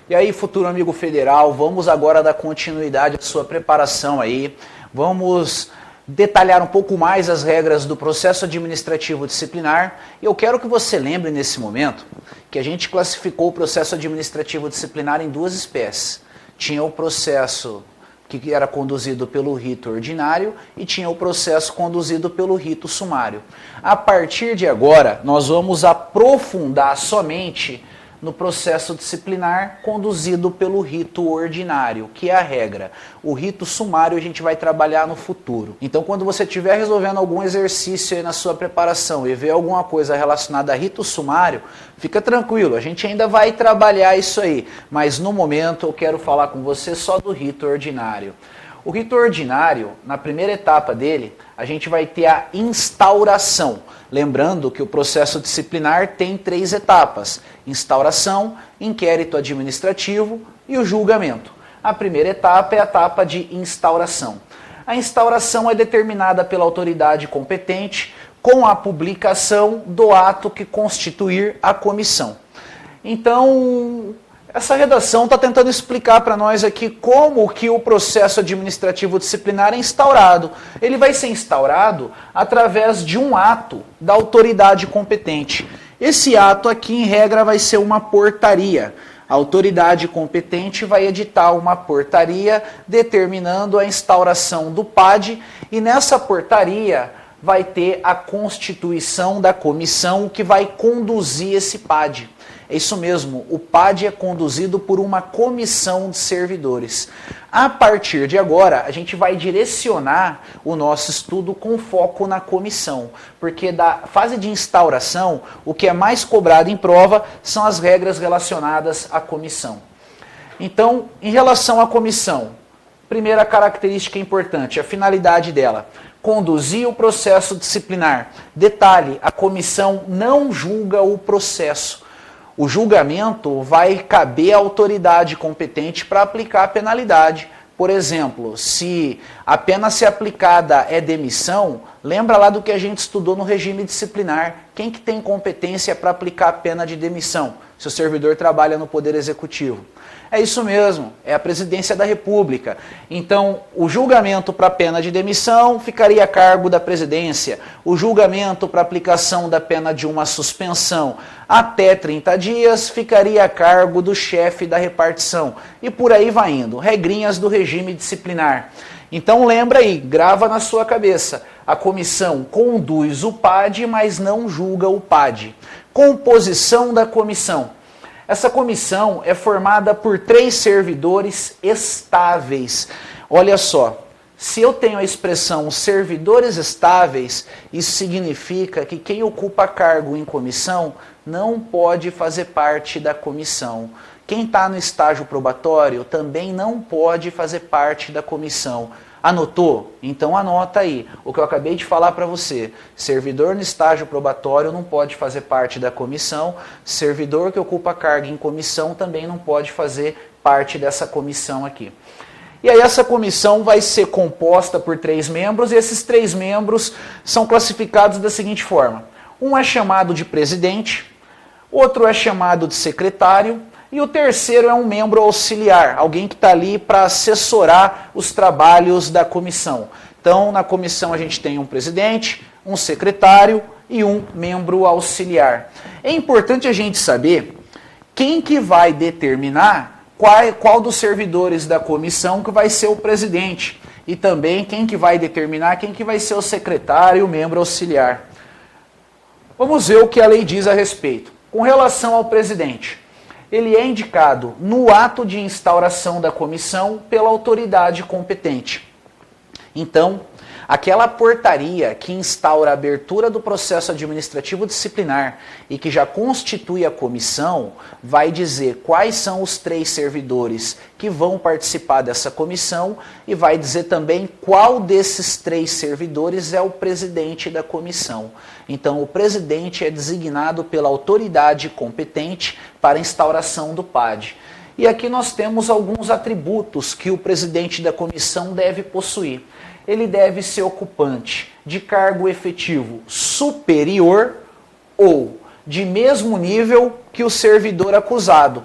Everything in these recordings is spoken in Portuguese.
E aí, futuro amigo federal, vamos agora dar continuidade à sua preparação aí. Vamos detalhar um pouco mais as regras do processo administrativo disciplinar. E eu quero que você lembre nesse momento que a gente classificou o processo administrativo disciplinar em duas espécies. Tinha o processo que era conduzido pelo rito ordinário e tinha o processo conduzido pelo rito sumário. A partir de agora, nós vamos aprofundar somente no processo disciplinar conduzido pelo rito ordinário, que é a regra. O rito sumário a gente vai trabalhar no futuro. Então, quando você estiver resolvendo algum exercício aí na sua preparação e ver alguma coisa relacionada a rito sumário, fica tranquilo, a gente ainda vai trabalhar isso aí. Mas no momento eu quero falar com você só do rito ordinário. O rito ordinário, na primeira etapa dele, a gente vai ter a instauração. Lembrando que o processo disciplinar tem 3 etapas: instauração, inquérito administrativo e o julgamento. A primeira etapa é a etapa de instauração. A instauração é determinada pela autoridade competente com a publicação do ato que constituir a comissão. Então, essa redação está tentando explicar para nós aqui como que o processo administrativo disciplinar é instaurado. Ele vai ser instaurado através de um ato da autoridade competente. Esse ato aqui, em regra, vai ser uma portaria. A autoridade competente vai editar uma portaria determinando a instauração do PAD e nessa portaria vai ter a constituição da comissão que vai conduzir esse PAD. É isso mesmo, o PAD é conduzido por uma comissão de servidores. A partir de agora, a gente vai direcionar o nosso estudo com foco na comissão, porque da fase de instauração, o que é mais cobrado em prova são as regras relacionadas à comissão. Então, em relação à comissão, primeira característica importante, a finalidade dela: conduzir o processo disciplinar. Detalhe, a comissão não julga o processo. O julgamento vai caber à autoridade competente para aplicar a penalidade. Por exemplo, se a pena a ser aplicada é demissão, lembra lá do que a gente estudou no regime disciplinar. Quem que tem competência para aplicar a pena de demissão? Se o servidor trabalha no Poder Executivo. É isso mesmo, é a Presidência da República. Então, o julgamento para a pena de demissão ficaria a cargo da Presidência. O julgamento para aplicação da pena de uma suspensão até 30 dias ficaria a cargo do chefe da repartição. E por aí vai indo. Regrinhas do regime disciplinar. Então lembra aí, grava na sua cabeça. A comissão conduz o PAD, mas não julga o PAD. Composição da comissão. Essa comissão é formada por 3 servidores estáveis. Olha só, se eu tenho a expressão servidores estáveis, isso significa que quem ocupa cargo em comissão não pode fazer parte da comissão. Quem está no estágio probatório também não pode fazer parte da comissão. Anotou? Então anota aí o que eu acabei de falar para você. Servidor no estágio probatório não pode fazer parte da comissão. Servidor que ocupa cargo em comissão também não pode fazer parte dessa comissão aqui. E aí essa comissão vai ser composta por 3 membros e esses 3 membros são classificados da seguinte forma. Um é chamado de presidente, outro é chamado de secretário, e o terceiro é um membro auxiliar, alguém que está ali para assessorar os trabalhos da comissão. Então, na comissão a gente tem um presidente, um secretário e um membro auxiliar. É importante a gente saber quem que vai determinar qual dos servidores da comissão que vai ser o presidente. E também quem que vai determinar quem que vai ser o secretário e o membro auxiliar. Vamos ver o que a lei diz a respeito. Com relação ao presidente, ele é indicado no ato de instauração da comissão pela autoridade competente. Então, aquela portaria que instaura a abertura do processo administrativo disciplinar e que já constitui a comissão, vai dizer quais são os 3 servidores que vão participar dessa comissão e vai dizer também qual desses 3 servidores é o presidente da comissão. Então, o presidente é designado pela autoridade competente para a instauração do PAD. E aqui nós temos alguns atributos que o presidente da comissão deve possuir. Ele deve ser ocupante de cargo efetivo superior ou de mesmo nível que o servidor acusado.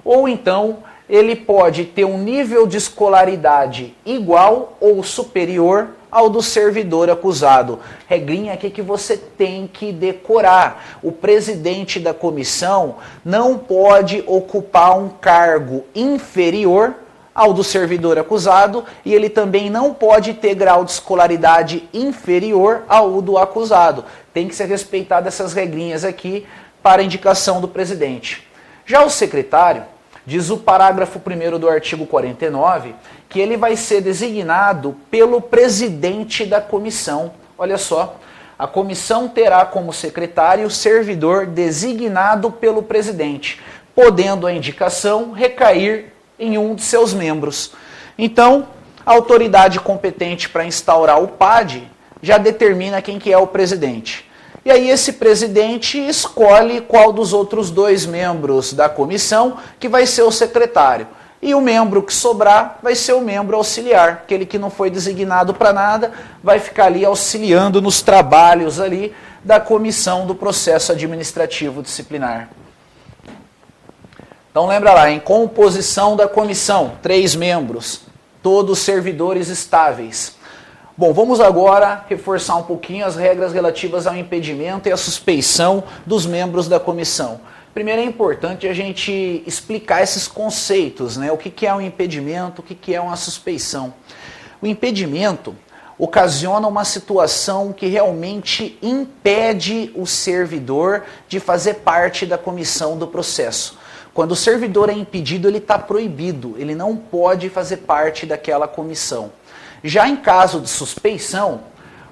ou então ele pode ter um nível de escolaridade igual ou superior ao do servidor acusado. Regrinha aqui que você tem que decorar. O presidente da comissão não pode ocupar um cargo inferior ao do servidor acusado e ele também não pode ter grau de escolaridade inferior ao do acusado. Tem que ser respeitadas essas regrinhas aqui para indicação do presidente. Já o secretário, diz o parágrafo 1º do artigo 49, que ele vai ser designado pelo presidente da comissão. Olha só, a comissão terá como secretário o servidor designado pelo presidente, podendo a indicação recair em um de seus membros. Então, a autoridade competente para instaurar o PAD já determina quem que é o presidente. E aí esse presidente escolhe qual dos outros 2 membros da comissão que vai ser o secretário. E o membro que sobrar vai ser o membro auxiliar, aquele que não foi designado para nada, vai ficar ali auxiliando nos trabalhos ali da comissão do processo administrativo disciplinar. Então lembra lá, em composição da comissão, 3 membros, todos servidores estáveis. Bom, vamos agora reforçar um pouquinho as regras relativas ao impedimento e à suspeição dos membros da comissão. Primeiro é importante a gente explicar esses conceitos, né? O que é um impedimento, o que é uma suspeição. O impedimento ocasiona uma situação que realmente impede o servidor de fazer parte da comissão do processo. Quando o servidor é impedido, ele está proibido, ele não pode fazer parte daquela comissão. Já em caso de suspeição,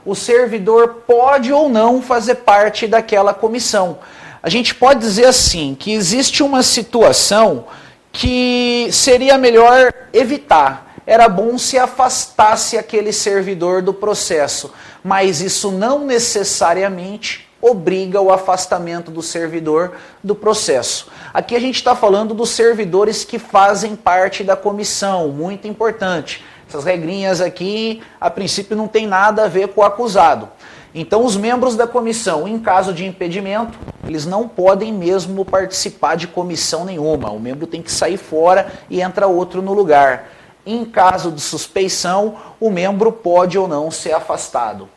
o servidor pode ou não fazer parte daquela comissão. A gente pode dizer assim, que existe uma situação que seria melhor evitar. Era bom se afastasse aquele servidor do processo, mas isso não necessariamente obriga o afastamento do servidor do processo. Aqui a gente está falando dos servidores que fazem parte da comissão, muito importante. Essas regrinhas aqui, a princípio, não tem nada a ver com o acusado. Então, os membros da comissão, em caso de impedimento, eles não podem mesmo participar de comissão nenhuma. O membro tem que sair fora e entra outro no lugar. Em caso de suspeição, o membro pode ou não ser afastado.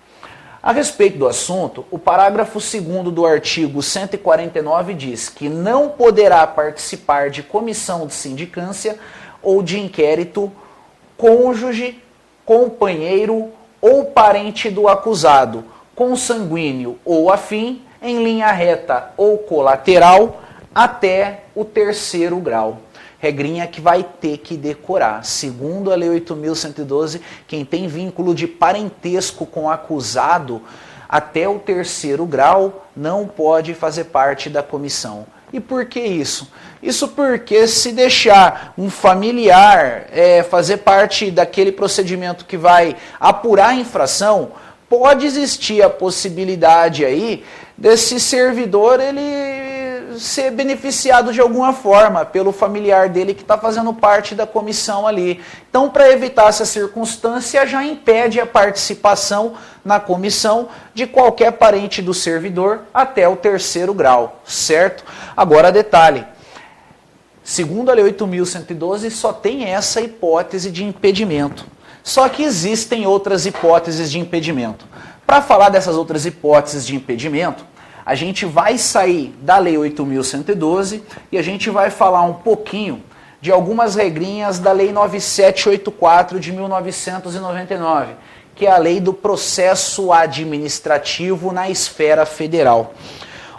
A respeito do assunto, o parágrafo 2º do artigo 149 diz que não poderá participar de comissão de sindicância ou de inquérito cônjuge, companheiro ou parente do acusado, consanguíneo ou afim, em linha reta ou colateral, até o 3º grau. Regrinha que vai ter que decorar. Segundo a Lei 8.112, quem tem vínculo de parentesco com o acusado até o 3º grau não pode fazer parte da comissão. E por que isso? Isso porque se deixar um familiar fazer parte daquele procedimento que vai apurar a infração, pode existir a possibilidade aí desse servidor ele ser beneficiado de alguma forma pelo familiar dele que está fazendo parte da comissão ali. Então, para evitar essa circunstância, já impede a participação na comissão de qualquer parente do servidor até o 3º grau, certo? Agora, detalhe. Segundo a Lei 8.112, só tem essa hipótese de impedimento. Só que existem outras hipóteses de impedimento. Para falar dessas outras hipóteses de impedimento, a gente vai sair da Lei 8.112 e a gente vai falar um pouquinho de algumas regrinhas da Lei 9784 de 1999, que é a Lei do Processo Administrativo na esfera federal.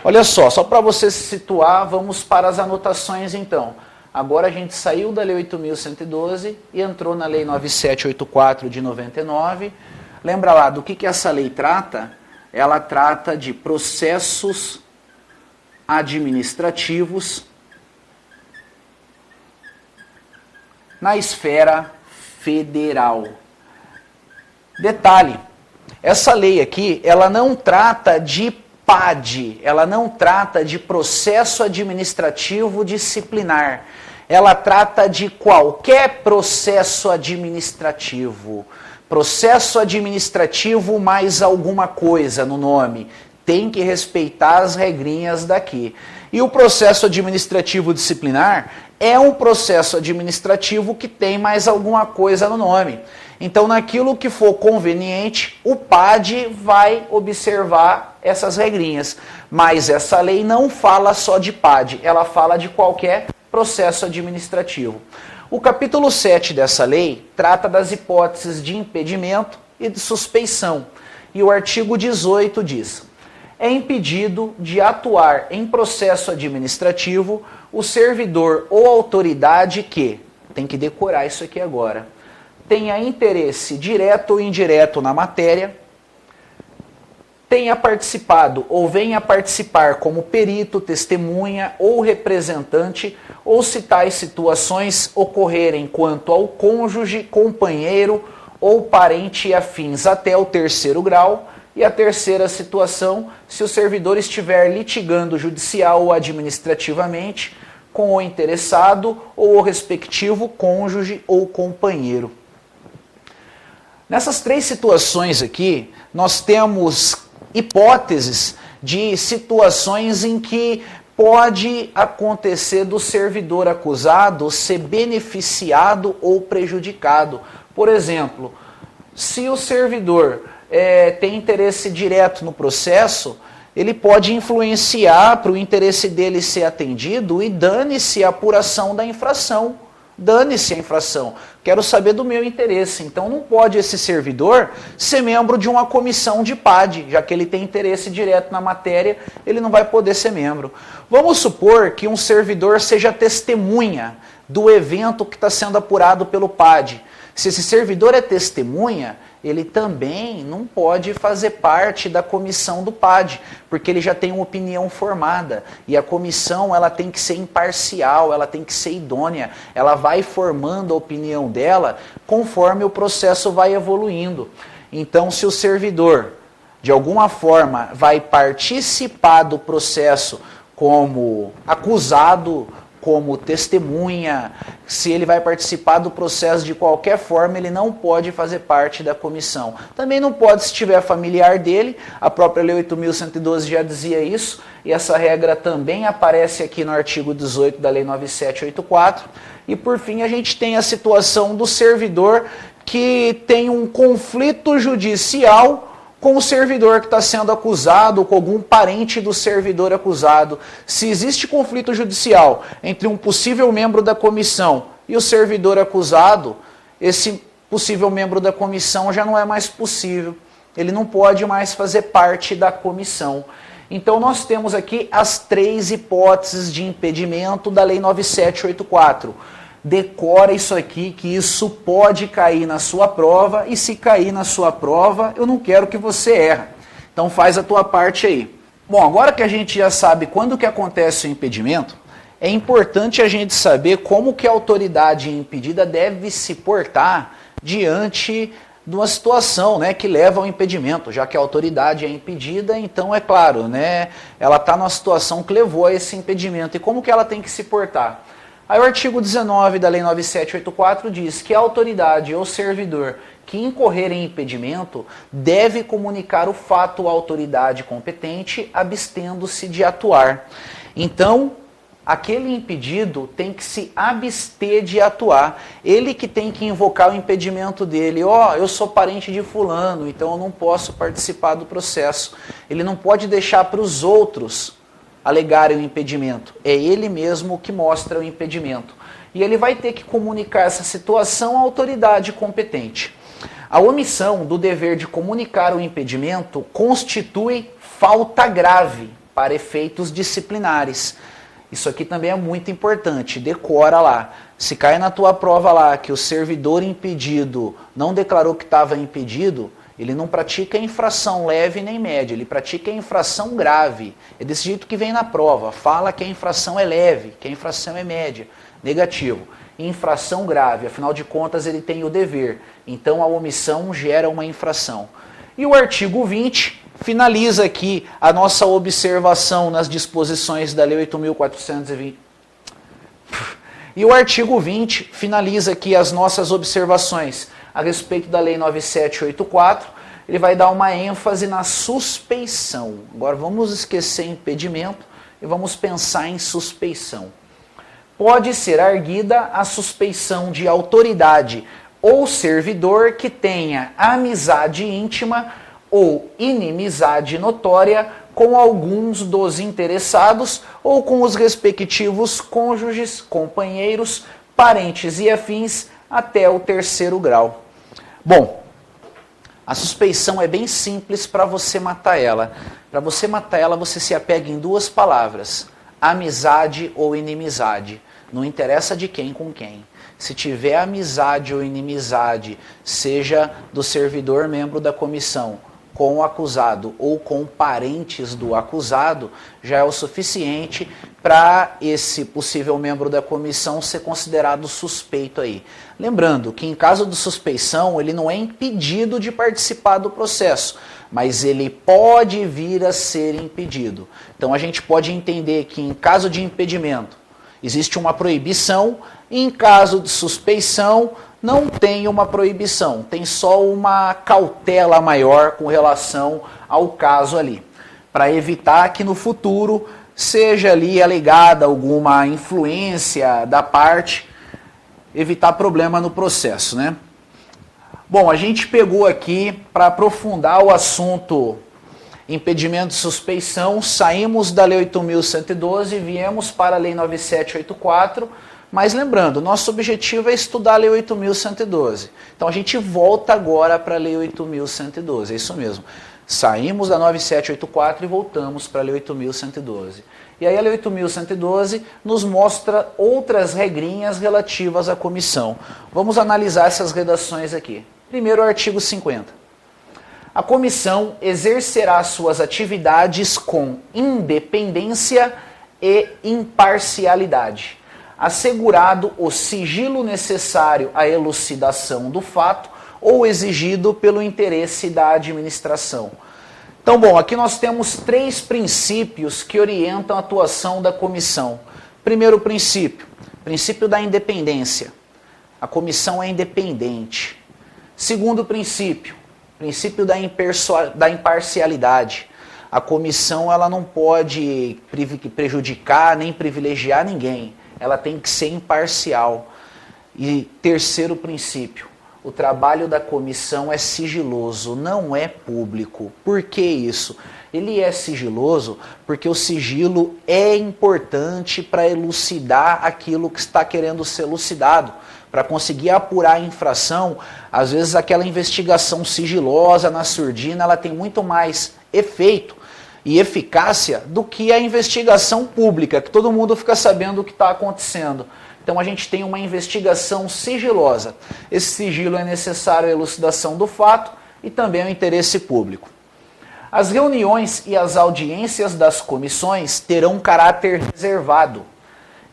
Olha só para você se situar, vamos para as anotações então. Agora a gente saiu da Lei 8.112 e entrou na Lei 9784 de 99. Lembra lá do que essa lei trata? Ela trata de processos administrativos na esfera federal. Detalhe, essa lei aqui, ela não trata de PAD, ela não trata de processo administrativo disciplinar. Ela trata de qualquer processo administrativo. Processo administrativo mais alguma coisa no nome. Tem que respeitar as regrinhas daqui. E o processo administrativo disciplinar é um processo administrativo que tem mais alguma coisa no nome. Então, naquilo que for conveniente, o PAD vai observar essas regrinhas. Mas essa lei não fala só de PAD, ela fala de qualquer processo administrativo. O capítulo 7 dessa lei trata das hipóteses de impedimento e de suspeição. E o artigo 18 diz: é impedido de atuar em processo administrativo o servidor ou autoridade que, tem que decorar isso aqui agora, tenha interesse direto ou indireto na matéria, tenha participado ou venha participar como perito, testemunha ou representante, ou se tais situações ocorrerem quanto ao cônjuge, companheiro ou parente afins até o 3º grau, e a terceira situação, se o servidor estiver litigando judicial ou administrativamente com o interessado ou o respectivo cônjuge ou companheiro. Nessas 3 situações aqui, nós temos hipóteses de situações em que pode acontecer do servidor acusado ser beneficiado ou prejudicado. Por exemplo, se o servidor tem interesse direto no processo, ele pode influenciar para o interesse dele ser atendido e dane-se a apuração da infração. Dane-se a infração. Quero saber do meu interesse. Então não pode esse servidor ser membro de uma comissão de PAD, já que ele tem interesse direto na matéria, ele não vai poder ser membro. Vamos supor que um servidor seja testemunha do evento que está sendo apurado pelo PAD. Se esse servidor é testemunha, ele também não pode fazer parte da comissão do PAD, porque ele já tem uma opinião formada. E a comissão ela tem que ser imparcial, ela tem que ser idônea. Ela vai formando a opinião dela conforme o processo vai evoluindo. Então, se o servidor, de alguma forma, vai participar do processo como acusado, como testemunha, se ele vai participar do processo de qualquer forma, ele não pode fazer parte da comissão. Também não pode se tiver familiar dele, a própria Lei 8.112 já dizia isso, e essa regra também aparece aqui no artigo 18 da Lei 9784. E por fim a gente tem a situação do servidor que tem um conflito judicial com o servidor que está sendo acusado, ou com algum parente do servidor acusado. Se existe conflito judicial entre um possível membro da comissão e o servidor acusado, esse possível membro da comissão já não é mais possível. Ele não pode mais fazer parte da comissão. Então nós temos aqui as 3 hipóteses de impedimento da Lei 9784. Decora isso aqui, que isso pode cair na sua prova, e se cair na sua prova, eu não quero que você erre. Então faz a tua parte aí. Bom, agora que a gente já sabe quando que acontece o impedimento, é importante a gente saber como que a autoridade impedida deve se portar diante de uma situação, né, que leva ao impedimento, já que a autoridade é impedida, então é claro, né, ela está numa situação que levou a esse impedimento. E como que ela tem que se portar? Aí o artigo 19 da Lei 9784 diz que a autoridade ou servidor que incorrer em impedimento deve comunicar o fato à autoridade competente, abstendo-se de atuar. Então, aquele impedido tem que se abster de atuar. Ele que tem que invocar o impedimento dele. Eu sou parente de fulano, então eu não posso participar do processo. Ele não pode deixar para os outros alegarem o impedimento. É ele mesmo que mostra o impedimento. E ele vai ter que comunicar essa situação à autoridade competente. A omissão do dever de comunicar o impedimento constitui falta grave para efeitos disciplinares. Isso aqui também é muito importante, decora lá. Se cai na tua prova lá que o servidor impedido não declarou que estava impedido, ele não pratica infração leve nem média, ele pratica infração grave. É desse jeito que vem na prova, fala que a infração é leve, que a infração é média. Negativo. Infração grave, afinal de contas ele tem o dever. Então a omissão gera uma infração. E o artigo 20 finaliza aqui a nossa observação nas disposições da Lei 8.420. E o artigo 20 finaliza aqui as nossas observações a respeito da Lei 9784. Ele vai dar uma ênfase na suspeição. Agora vamos esquecer impedimento e vamos pensar em suspeição. Pode ser arguida a suspeição de autoridade ou servidor que tenha amizade íntima ou inimizade notória com alguns dos interessados ou com os respectivos cônjuges, companheiros, parentes e afins até o 3º grau. Bom, a suspeição é bem simples para você matar ela. Para você matar ela, você se apega em 2 palavras: amizade ou inimizade. Não interessa de quem com quem. Se tiver amizade ou inimizade, seja do servidor membro da comissão com o acusado ou com parentes do acusado, já é o suficiente para esse possível membro da comissão ser considerado suspeito aí. Lembrando que em caso de suspeição, ele não é impedido de participar do processo, mas ele pode vir a ser impedido. Então a gente pode entender que em caso de impedimento, existe uma proibição, e em caso de suspeição, não tem uma proibição, tem só uma cautela maior com relação ao caso ali, para evitar que no futuro seja ali alegada alguma influência da parte, evitar problema no processo, né? Bom, a gente pegou aqui para aprofundar o assunto impedimento de suspeição, saímos da Lei 8.112 e viemos para a Lei 9.784, mas lembrando, nosso objetivo é estudar a Lei 8.112. Então a gente volta agora para a Lei 8.112, é isso mesmo. Saímos da 9.784 e voltamos para a Lei 8.112. E aí a Lei 8.112 nos mostra outras regrinhas relativas à comissão. Vamos analisar essas redações aqui. Primeiro, o artigo 50. A comissão exercerá suas atividades com independência e imparcialidade, assegurado o sigilo necessário à elucidação do fato ou exigido pelo interesse da administração. Então, bom, aqui nós temos 3 princípios que orientam a atuação da comissão. Primeiro princípio, princípio da independência. A comissão é independente. Segundo princípio, princípio da imparcialidade. A comissão ela não pode prejudicar nem privilegiar ninguém. Ela tem que ser imparcial. E terceiro princípio, o trabalho da comissão é sigiloso, não é público. Por que isso? Ele é sigiloso porque o sigilo é importante para elucidar aquilo que está querendo ser elucidado. Para conseguir apurar a infração, às vezes aquela investigação sigilosa na surdina, ela tem muito mais efeito e eficácia do que a investigação pública, que todo mundo fica sabendo o que está acontecendo. Então a gente tem uma investigação sigilosa. Esse sigilo é necessário à elucidação do fato e também ao interesse público. As reuniões e as audiências das comissões terão caráter reservado.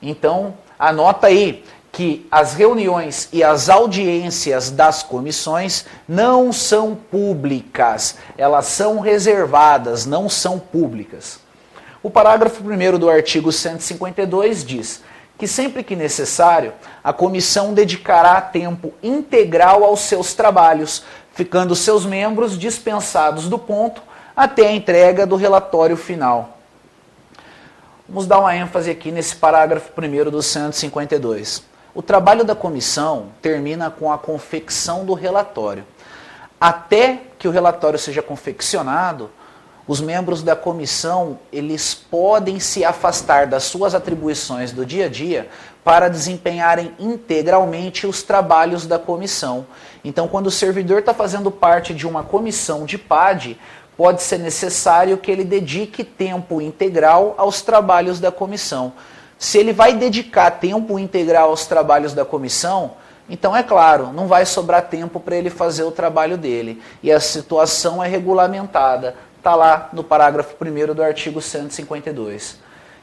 Então, anota aí que as reuniões e as audiências das comissões não são públicas, elas são reservadas, não são públicas. O parágrafo 1º do artigo 152 diz que sempre que necessário, a comissão dedicará tempo integral aos seus trabalhos, ficando seus membros dispensados do ponto até a entrega do relatório final. Vamos dar uma ênfase aqui nesse parágrafo 1º do 152. O trabalho da comissão termina com a confecção do relatório. Até que o relatório seja confeccionado, os membros da comissão, eles podem se afastar das suas atribuições do dia a dia para desempenharem integralmente os trabalhos da comissão. Então, quando o servidor está fazendo parte de uma comissão de PAD, pode ser necessário que ele dedique tempo integral aos trabalhos da comissão. Se ele vai dedicar tempo integral aos trabalhos da comissão, então é claro, não vai sobrar tempo para ele fazer o trabalho dele. E a situação é regulamentada. Está lá no parágrafo 1º do artigo 152.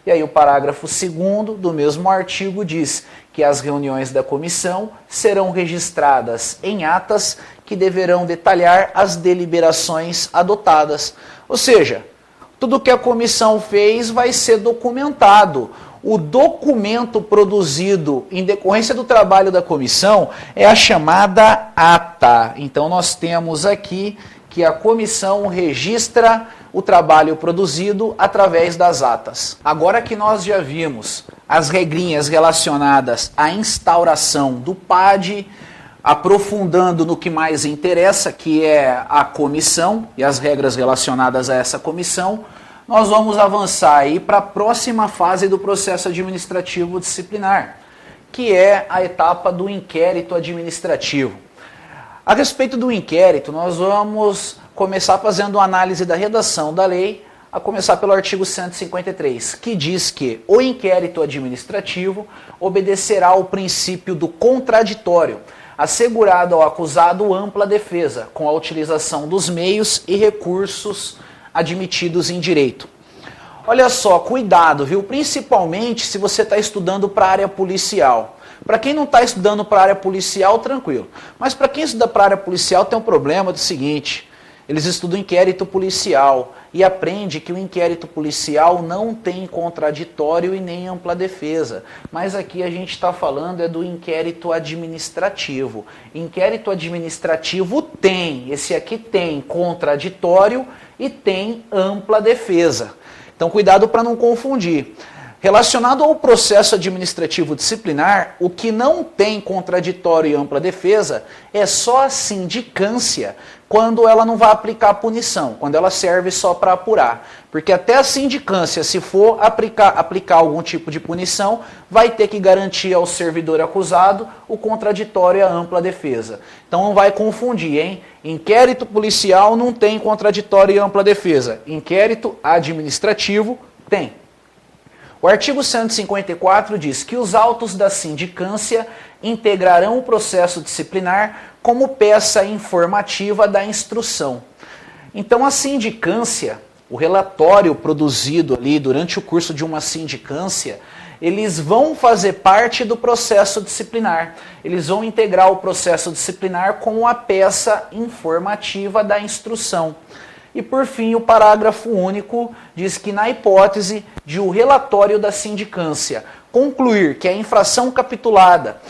E aí o parágrafo 2º do mesmo artigo diz que as reuniões da comissão serão registradas em atas que deverão detalhar as deliberações adotadas. Ou seja, tudo que a comissão fez vai ser documentado. O documento produzido em decorrência do trabalho da comissão é a chamada ata. Então nós temos aqui que a comissão registra o trabalho produzido através das atas. Agora que nós já vimos as regrinhas relacionadas à instauração do PAD, aprofundando no que mais interessa, que é a comissão e as regras relacionadas a essa comissão, nós vamos avançar aí para a próxima fase do processo administrativo disciplinar, que é a etapa do inquérito administrativo. A respeito do inquérito, nós vamos começar fazendo uma análise da redação da lei, a começar pelo artigo 153, que diz que o inquérito administrativo obedecerá ao princípio do contraditório, assegurado ao acusado ampla defesa, com a utilização dos meios e recursos admitidos em direito. Olha só, cuidado, viu? Principalmente se você está estudando para a área policial. Para quem não está estudando para a área policial, tranquilo. Mas para quem estuda para a área policial tem um problema do seguinte: eles estudam inquérito policial e aprende que o inquérito policial não tem contraditório e nem ampla defesa. Mas aqui a gente está falando é do inquérito administrativo. Inquérito administrativo tem, esse aqui tem contraditório e tem ampla defesa. Então cuidado para não confundir. Relacionado ao processo administrativo disciplinar, o que não tem contraditório e ampla defesa é só a sindicância, quando ela não vai aplicar a punição, quando ela serve só para apurar. Porque até a sindicância, se for aplicar algum tipo de punição, vai ter que garantir ao servidor acusado o contraditório e a ampla defesa. Então não vai confundir, hein? Inquérito policial não tem contraditório e ampla defesa. Inquérito administrativo tem. O artigo 154 diz que os autos da sindicância integrarão o processo disciplinar como peça informativa da instrução. Então a sindicância, o relatório produzido ali durante o curso de uma sindicância, eles vão fazer parte do processo disciplinar. Eles vão integrar o processo disciplinar como a peça informativa da instrução. E por fim, o parágrafo único diz que na hipótese de o relatório da sindicância concluir que a infração capitulada,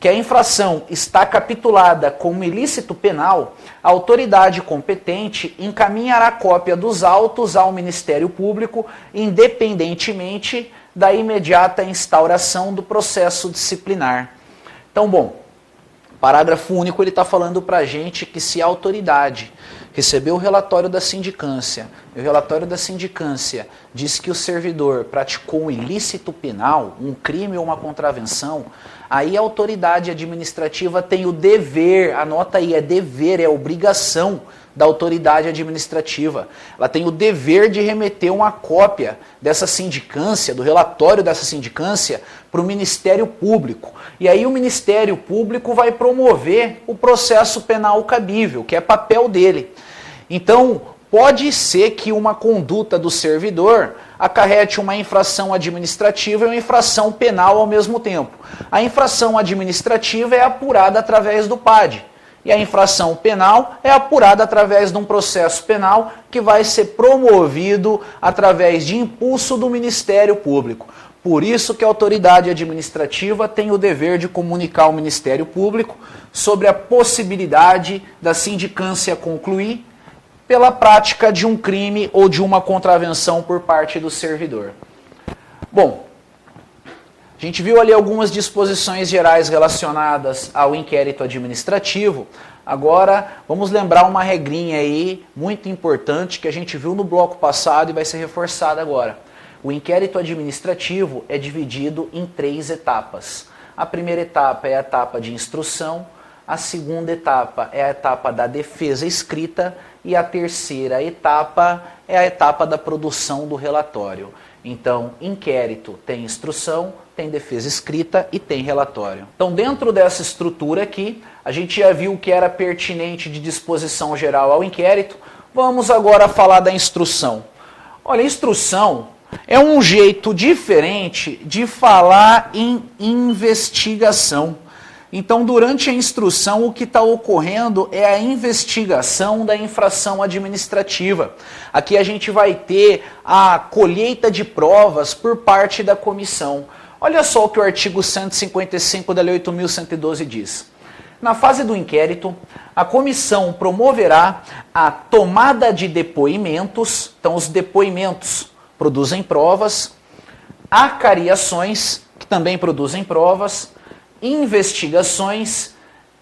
que a infração está capitulada como ilícito penal, a autoridade competente encaminhará cópia dos autos ao Ministério Público, independentemente da imediata instauração do processo disciplinar. Então, bom, parágrafo único ele está falando para a gente que se a autoridade recebeu o relatório da sindicância, e o relatório da sindicância diz que o servidor praticou um ilícito penal, um crime ou uma contravenção, aí a autoridade administrativa tem o dever, anota aí, é dever, é obrigação da autoridade administrativa. Ela tem o dever de remeter uma cópia dessa sindicância, do relatório dessa sindicância, para o Ministério Público. E aí o Ministério Público vai promover o processo penal cabível, que é papel dele. Então, pode ser que uma conduta do servidor acarrete uma infração administrativa e uma infração penal ao mesmo tempo. A infração administrativa é apurada através do PAD. E a infração penal é apurada através de um processo penal que vai ser promovido através de impulso do Ministério Público. Por isso que a autoridade administrativa tem o dever de comunicar ao Ministério Público sobre a possibilidade da sindicância concluir pela prática de um crime ou de uma contravenção por parte do servidor. Bom, a gente viu ali algumas disposições gerais relacionadas ao inquérito administrativo. Agora, vamos lembrar uma regrinha aí muito importante que a gente viu no bloco passado e vai ser reforçada agora. O inquérito administrativo é dividido em 3 etapas. A primeira etapa é a etapa de instrução, a segunda etapa é a etapa da defesa escrita e a terceira etapa é a etapa da produção do relatório. Então, inquérito tem instrução, tem defesa escrita e tem relatório. Então, dentro dessa estrutura aqui, a gente já viu o que era pertinente de disposição geral ao inquérito. Vamos agora falar da instrução. Olha, instrução é um jeito diferente de falar em investigação. Então, durante a instrução, o que está ocorrendo é a investigação da infração administrativa. Aqui a gente vai ter a colheita de provas por parte da comissão. Olha só o que o artigo 155 da Lei 8.112 diz. Na fase do inquérito, a comissão promoverá a tomada de depoimentos, então os depoimentos produzem provas, acariações, que também produzem provas, investigações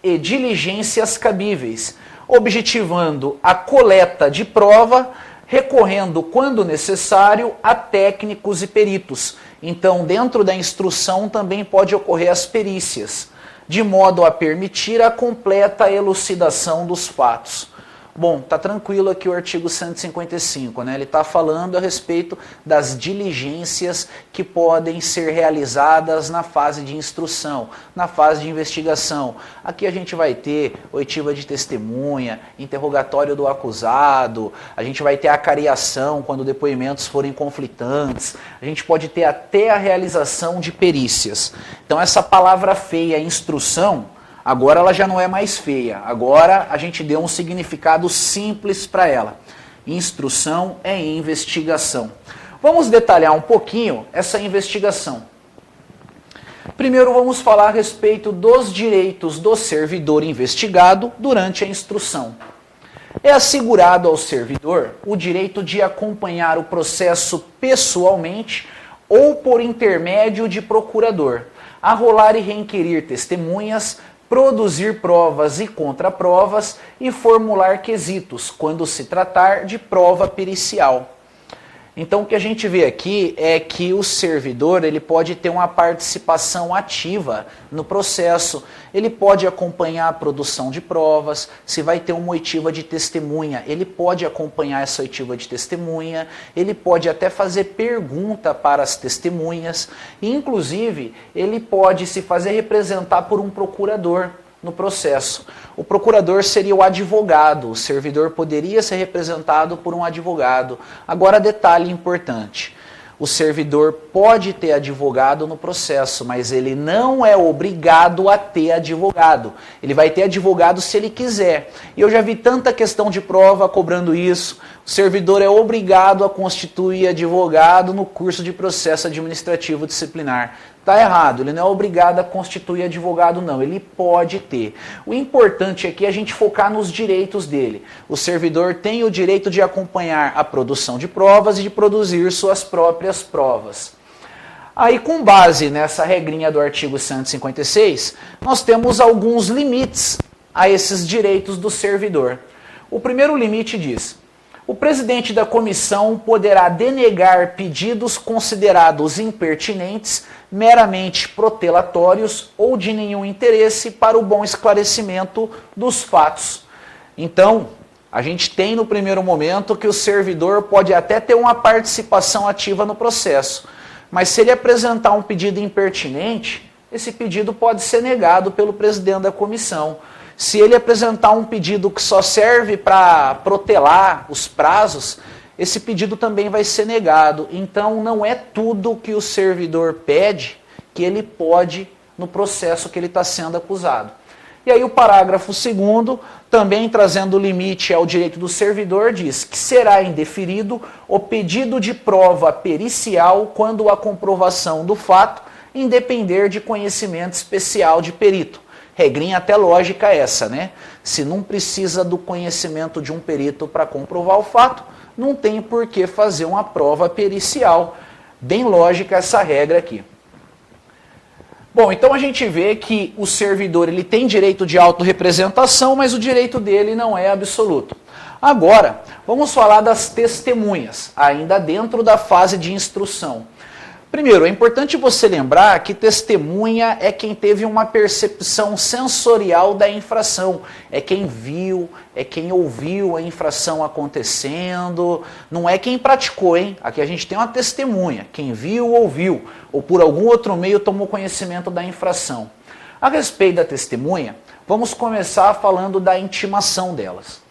e diligências cabíveis, objetivando a coleta de prova, recorrendo, quando necessário, a técnicos e peritos. Então, dentro da instrução também pode ocorrer as perícias, de modo a permitir a completa elucidação dos fatos. Bom, tá tranquilo aqui o artigo 155, né? Ele está falando a respeito das diligências que podem ser realizadas na fase de instrução, na fase de investigação. Aqui a gente vai ter oitiva de testemunha, interrogatório do acusado, a gente vai ter a acariação quando depoimentos forem conflitantes, a gente pode ter até a realização de perícias. Então essa palavra feia, instrução, agora ela já não é mais feia, agora a gente deu um significado simples para ela. Instrução é investigação. Vamos detalhar um pouquinho essa investigação. Primeiro vamos falar a respeito dos direitos do servidor investigado durante a instrução. É assegurado ao servidor o direito de acompanhar o processo pessoalmente ou por intermédio de procurador, arrolar e requerir testemunhas, produzir provas e contraprovas e formular quesitos, quando se tratar de prova pericial. Então o que a gente vê aqui é que o servidor ele pode ter uma participação ativa no processo, ele pode acompanhar a produção de provas, se vai ter uma oitiva de testemunha, ele pode acompanhar essa oitiva de testemunha, ele pode até fazer pergunta para as testemunhas, e inclusive ele pode se fazer representar por um procurador no processo. O procurador seria o advogado, o servidor poderia ser representado por um advogado. Agora, detalhe importante, o servidor pode ter advogado no processo, mas ele não é obrigado a ter advogado. Ele vai ter advogado se ele quiser. E eu já vi tanta questão de prova cobrando isso. O servidor é obrigado a constituir advogado no curso de processo administrativo disciplinar. Está errado, ele não é obrigado a constituir advogado não, ele pode ter. O importante aqui é a gente focar nos direitos dele. O servidor tem o direito de acompanhar a produção de provas e de produzir suas próprias provas. Aí, com base nessa regrinha do artigo 156, nós temos alguns limites a esses direitos do servidor. O primeiro limite diz: o presidente da comissão poderá denegar pedidos considerados impertinentes, meramente protelatórios ou de nenhum interesse para o bom esclarecimento dos fatos. Então, a gente tem no primeiro momento que o servidor pode até ter uma participação ativa no processo, mas se ele apresentar um pedido impertinente, esse pedido pode ser negado pelo presidente da comissão. Se ele apresentar um pedido que só serve para protelar os prazos, esse pedido também vai ser negado. Então, não é tudo que o servidor pede que ele pode no processo que ele está sendo acusado. E aí o parágrafo 2º, também trazendo limite ao direito do servidor, diz que será indeferido o pedido de prova pericial quando a comprovação do fato independer de conhecimento especial de perito. Regrinha até lógica essa, né? Se não precisa do conhecimento de um perito para comprovar o fato, não tem por que fazer uma prova pericial. Bem lógica essa regra aqui. Bom, então a gente vê que o servidor ele tem direito de autorrepresentação, mas o direito dele não é absoluto. Agora, vamos falar das testemunhas, ainda dentro da fase de instrução. Primeiro, é importante você lembrar que testemunha é quem teve uma percepção sensorial da infração. É quem viu, é quem ouviu a infração acontecendo. Não é quem praticou, hein? Aqui a gente tem uma testemunha. Quem viu, ouviu, ou por algum outro meio tomou conhecimento da infração. A respeito da testemunha, vamos começar falando da intimação delas.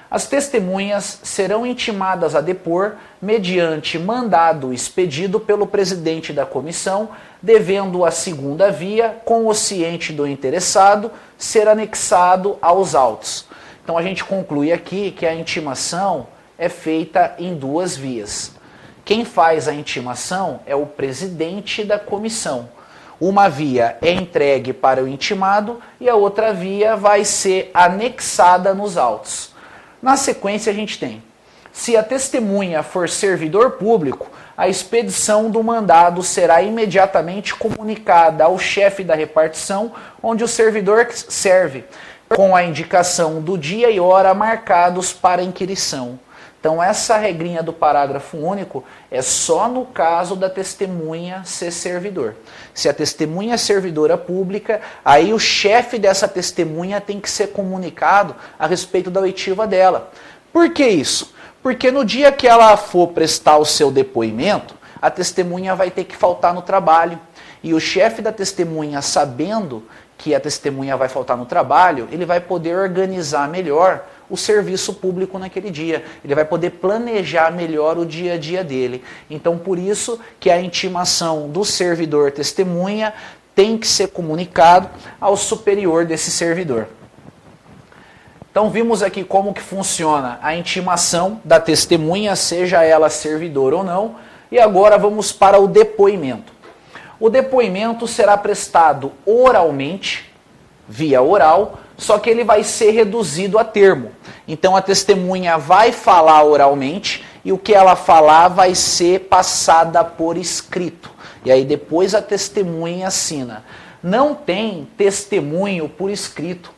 As testemunhas serão intimadas a depor mediante mandado expedido pelo presidente da comissão, devendo a segunda via, com o ciente do interessado, ser anexado aos autos. Então a gente conclui aqui que a intimação é feita em duas vias. Quem faz a intimação é o presidente da comissão. Uma via é entregue para o intimado e a outra via vai ser anexada nos autos. Na sequência a gente tem: se a testemunha for servidor público, a expedição do mandado será imediatamente comunicada ao chefe da repartição onde o servidor serve, com a indicação do dia e hora marcados para inquirição. Então essa regrinha do parágrafo único é só no caso da testemunha ser servidor. Se a testemunha é servidora pública, aí o chefe dessa testemunha tem que ser comunicado a respeito da oitiva dela. Por que isso? Porque no dia que ela for prestar o seu depoimento, a testemunha vai ter que faltar no trabalho. E o chefe da testemunha, sabendo que a testemunha vai faltar no trabalho, ele vai poder organizar melhor o serviço público naquele dia. Ele vai poder planejar melhor o dia a dia dele. Então, por isso que a intimação do servidor testemunha tem que ser comunicado ao superior desse servidor. Então, vimos aqui como que funciona a intimação da testemunha, seja ela servidor ou não. E agora vamos para o depoimento. O depoimento será prestado oralmente, via oral, só que ele vai ser reduzido a termo. Então a testemunha vai falar oralmente e o que ela falar vai ser passada por escrito. E aí depois a testemunha assina. Não tem testemunho por escrito.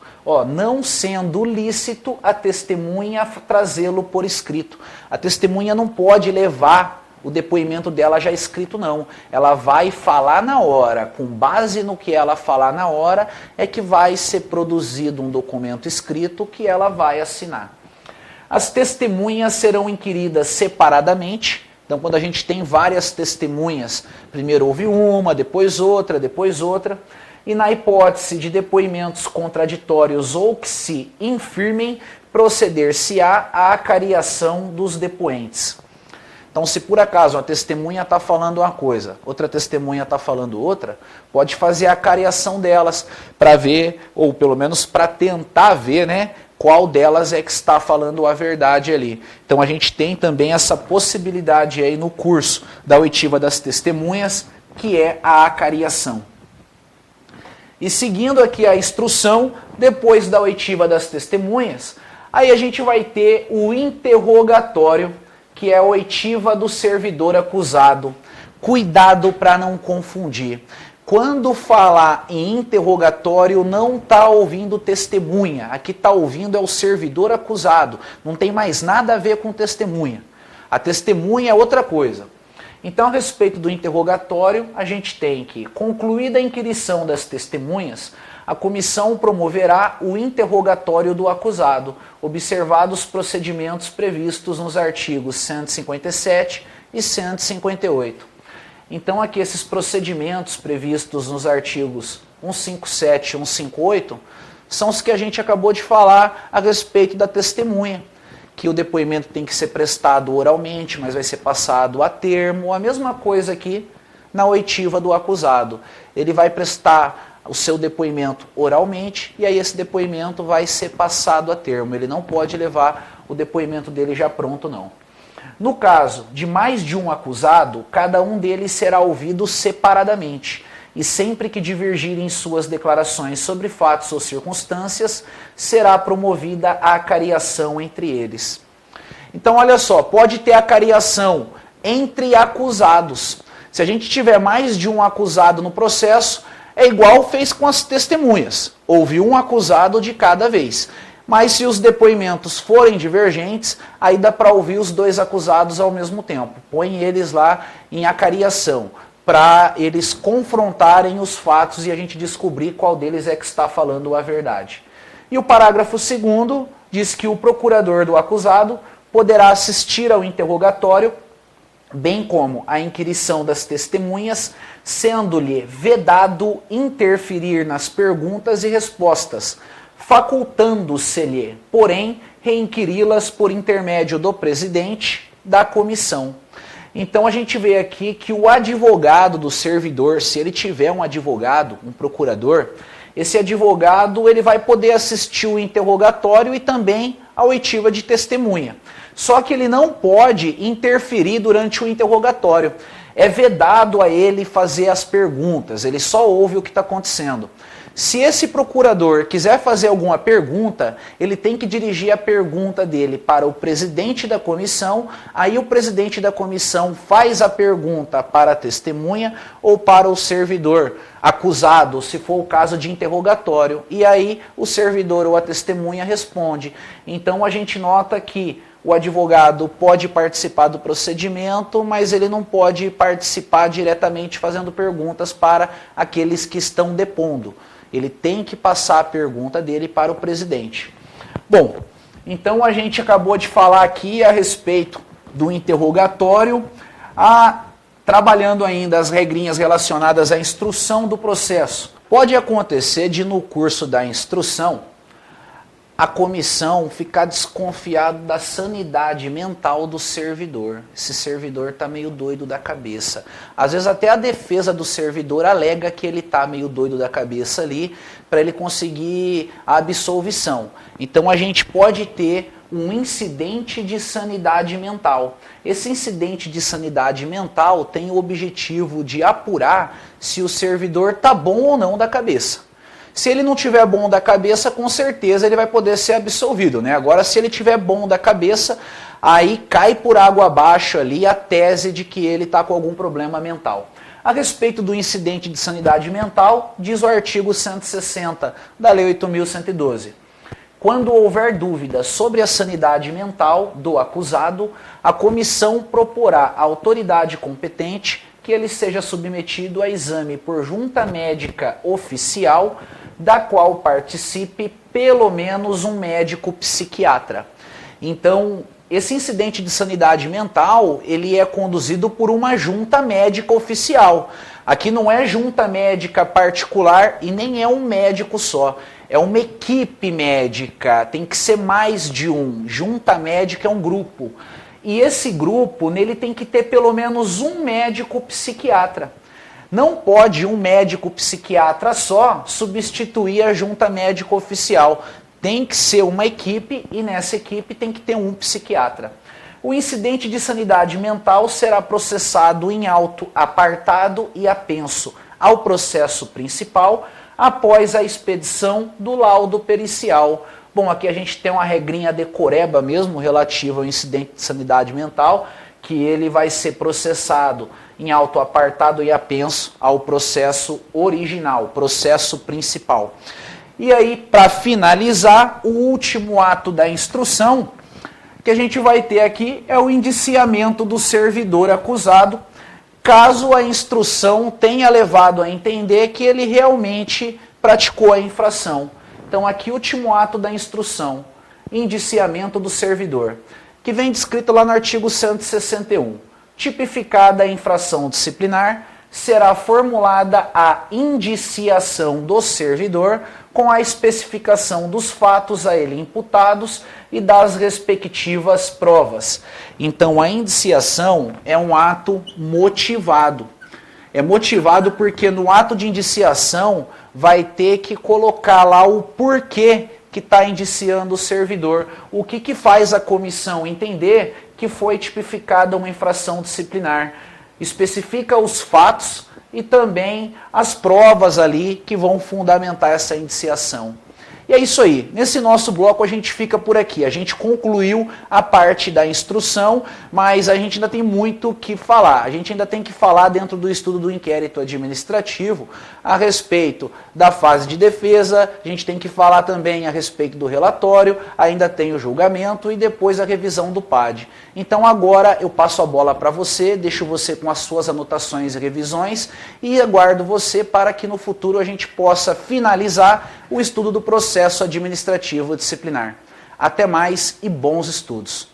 Não sendo lícito a testemunha trazê-lo por escrito. A testemunha não pode levar o depoimento dela já escrito, não. Ela vai falar na hora. Com base no que ela falar na hora, é que vai ser produzido um documento escrito que ela vai assinar. As testemunhas serão inquiridas separadamente. Então, quando a gente tem várias testemunhas, primeiro houve uma, depois outra, depois outra. E na hipótese de depoimentos contraditórios ou que se infirmem, proceder-se-á à acariação dos depoentes. Então, se por acaso uma testemunha está falando uma coisa, outra testemunha está falando outra, pode fazer a acariação delas para ver, ou pelo menos para tentar ver, qual delas é que está falando a verdade ali. Então, a gente tem também essa possibilidade aí no curso da oitiva das testemunhas, que é a acariação. E seguindo aqui a instrução, depois da oitiva das testemunhas, aí a gente vai ter o interrogatório, que é a oitiva do servidor acusado. Cuidado para não confundir. Quando falar em interrogatório, não está ouvindo testemunha. Aqui está ouvindo é o servidor acusado. Não tem mais nada a ver com testemunha. A testemunha é outra coisa. Então, a respeito do interrogatório, a gente tem que, concluída a inquirição das testemunhas, a comissão promoverá o interrogatório do acusado, observados os procedimentos previstos nos artigos 157 e 158. Então, aqui esses procedimentos previstos nos artigos 157 e 158 são os que a gente acabou de falar a respeito da testemunha, que o depoimento tem que ser prestado oralmente, mas vai ser passado a termo, a mesma coisa aqui na oitiva do acusado. Ele vai prestar o seu depoimento oralmente e aí esse depoimento vai ser passado a termo. Ele não pode levar o depoimento dele já pronto, não. No caso de mais de um acusado, cada um deles será ouvido separadamente e sempre que divergirem suas declarações sobre fatos ou circunstâncias, será promovida a acariação entre eles. Então, olha só, pode ter acariação entre acusados. Se a gente tiver mais de um acusado no processo, é igual fez com as testemunhas. Houve um acusado de cada vez. Mas se os depoimentos forem divergentes, aí dá para ouvir os dois acusados ao mesmo tempo. Põe eles lá em acariação, para eles confrontarem os fatos e a gente descobrir qual deles é que está falando a verdade. E o parágrafo 2º diz que o procurador do acusado poderá assistir ao interrogatório, bem como a inquirição das testemunhas, sendo-lhe vedado interferir nas perguntas e respostas, facultando-se-lhe, porém, reinquiri-las por intermédio do presidente da comissão. Então a gente vê aqui que o advogado do servidor, se ele tiver um advogado, um procurador, esse advogado ele vai poder assistir o interrogatório e também a oitiva de testemunha. Só que ele não pode interferir durante o interrogatório. é vedado a ele fazer as perguntas, ele só ouve o que está acontecendo. Se esse procurador quiser fazer alguma pergunta, ele tem que dirigir a pergunta dele para o presidente da comissão, aí o presidente da comissão faz a pergunta para a testemunha ou para o servidor acusado, se for o caso de interrogatório, e aí o servidor ou a testemunha responde. Então a gente nota que o advogado pode participar do procedimento, mas ele não pode participar diretamente fazendo perguntas para aqueles que estão depondo. Ele tem que passar a pergunta dele para o presidente. Bom, então a gente acabou de falar aqui a respeito do interrogatório, trabalhando ainda as regrinhas relacionadas à instrução do processo. Pode acontecer de no curso da instrução a comissão ficar desconfiado da sanidade mental do servidor. Esse servidor está meio doido da cabeça. Às vezes até a defesa do servidor alega que ele está meio doido da cabeça ali para ele conseguir a absolvição. Então a gente pode ter um incidente de sanidade mental. Esse incidente de sanidade mental tem o objetivo de apurar se o servidor está bom ou não da cabeça. Se ele não tiver bom da cabeça, com certeza ele vai poder ser absolvido, né? Agora, se ele tiver bom da cabeça, aí cai por água abaixo ali a tese de que ele está com algum problema mental. A respeito do incidente de sanidade mental, diz o artigo 160 da Lei 8.112. Quando houver dúvida sobre a sanidade mental do acusado, a comissão proporá à autoridade competente que ele seja submetido a exame por junta médica oficial, da qual participe pelo menos um médico psiquiatra. Então, esse incidente de sanidade mental, ele é conduzido por uma junta médica oficial. Aqui não é junta médica particular e nem é um médico só. É uma equipe médica, tem que ser mais de um. Junta médica é um grupo. E esse grupo, nele tem que ter pelo menos um médico psiquiatra. Não pode um médico psiquiatra só substituir a junta médica oficial. Tem que ser uma equipe e nessa equipe tem que ter um psiquiatra. O incidente de sanidade mental será processado em auto apartado e apenso ao processo principal após a expedição do laudo pericial. Bom, aqui a gente tem uma regrinha decoreba mesmo relativa ao incidente de sanidade mental, que ele vai ser processado em auto apartado e apenso ao processo original, processo principal. E aí, para finalizar, o último ato da instrução que a gente vai ter aqui é o indiciamento do servidor acusado, caso a instrução tenha levado a entender que ele realmente praticou a infração. Então, aqui, último ato da instrução, indiciamento do servidor, que vem descrito lá no artigo 161. Tipificada a infração disciplinar, será formulada a indiciação do servidor com a especificação dos fatos a ele imputados e das respectivas provas. Então, a indiciação é um ato motivado. É motivado porque no ato de indiciação vai ter que colocar lá o porquê que está indiciando o servidor. O que faz a comissão entender que foi tipificada uma infração disciplinar. Especifica os fatos e também as provas ali que vão fundamentar essa indiciação. E é isso aí. Nesse nosso bloco a gente fica por aqui. A gente concluiu a parte da instrução, mas a gente ainda tem muito o que falar. A gente ainda tem que falar dentro do estudo do inquérito administrativo a respeito da fase de defesa, a gente tem que falar também a respeito do relatório, ainda tem o julgamento e depois a revisão do PAD. Então agora eu passo a bola para você, deixo você com as suas anotações e revisões e aguardo você para que no futuro a gente possa finalizar o estudo do processo administrativo disciplinar. Até mais e bons estudos!